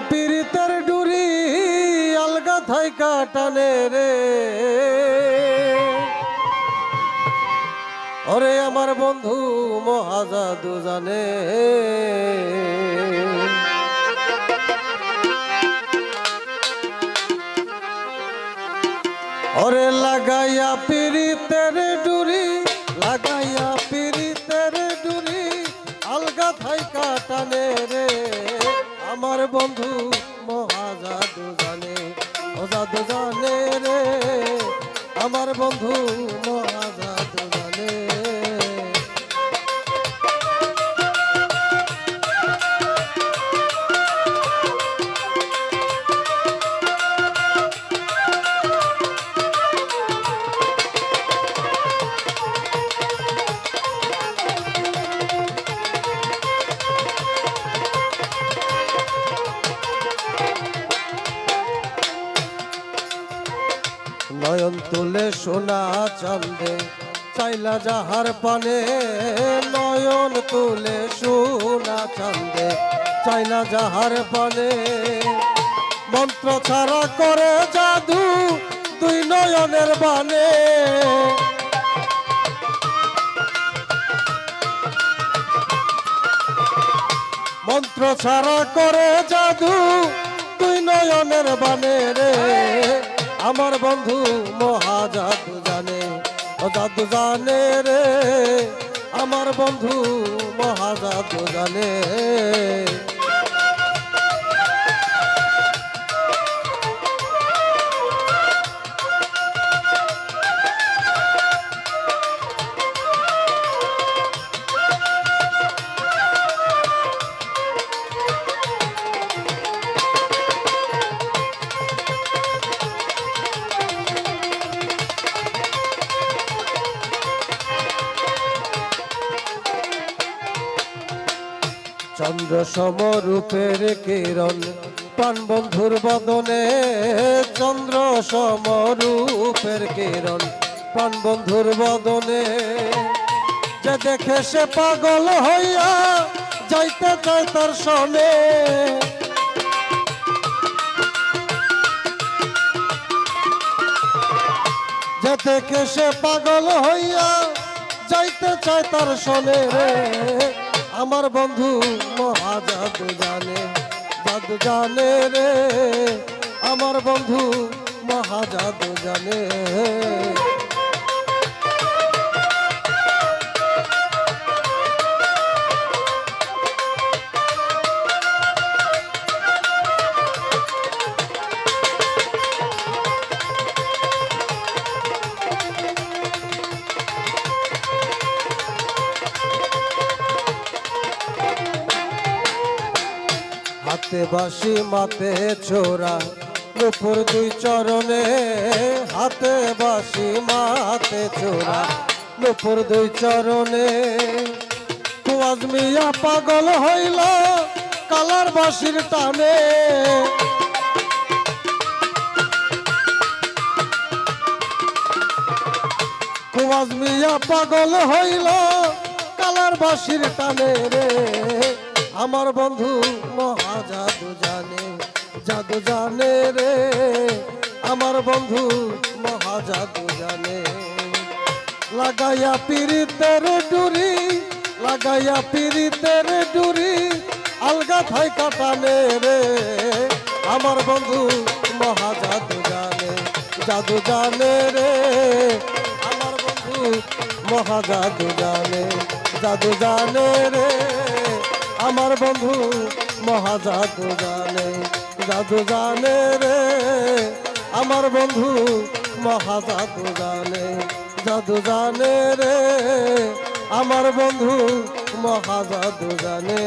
পীড়িতের ডুরি আলগা থাইকা টানে রে। ওরে আমার বন্ধু মহাজাদু জানে। ওরে লাগাইয়া পীড়িতের ডুরি, লাগাইয়া পীড়িতের ডুরি আলগা থাইকা টানে রে। আমার বন্ধু মহাজাদু জানে, ও জাদু জানে রে। আমার বন্ধু মহাজাদু জানে। নয়ন তুলে সোনা চাঁদে চাইলা যাহার পানে। নয়ন তুলে সোনা চাঁদে চাইলা যাহার পানে। মন্ত্র ছাড়া করে জাদু দুই নয়নের বানে। মন্ত্র ছাড়া করে জাদু দুই নয়নের বানে রে। আমার বন্ধু মহাজাদু জানে, ও জাদু জানে রে। আমার বন্ধু মহাজাদু জানে। চন্দ্র সমরূপের কিরণ প্রাণবন্ধুর বদনে। চন্দ্র সমরূপের কিরণ প্রাণবন্ধুর বদনে। যে দেখে সে পাগল হইয়া যাইতে চায় তার সনে। যে দেখে সে পাগল হইয়া যাইতে চায় তার সনে রে। আমার বন্ধু মহাজাদু জানে, জাদু জানে রে। আমার বন্ধু মহাজাদু জানে। হাতে বাঁশি মাতে ছোরা নুপুর দুই চরণে। হাতে বাঁশি মাতে ছোরা নুপুর দুই চরণে। কুয়াজ মিয়া পাগল হইল কালার বাঁশির টানে। কুয়াজ মিয়া পাগল হইল কালার বাঁশির টানে রে। আমার বন্ধু মহাজাদু জানে, জাদু জানে রে। আমার বন্ধু মহাজাদু জানে। লাগাইয়া পীড়িতের ডুরি, লাগাইয়া পীড়িতের ডুরি আলগা থাইকা টানে রে। আমার বন্ধু মহাজাদু জানে, জাদু জানে রে। আমার বন্ধু মহাজাদু জানে, জাদু জানে রে। আমার বন্ধু মহাজাদু জানে, জাদু জানে রে। আমার বন্ধু মহাজাদু জানে, জাদু জানে রে। আমার বন্ধু মহাজাদু জানে।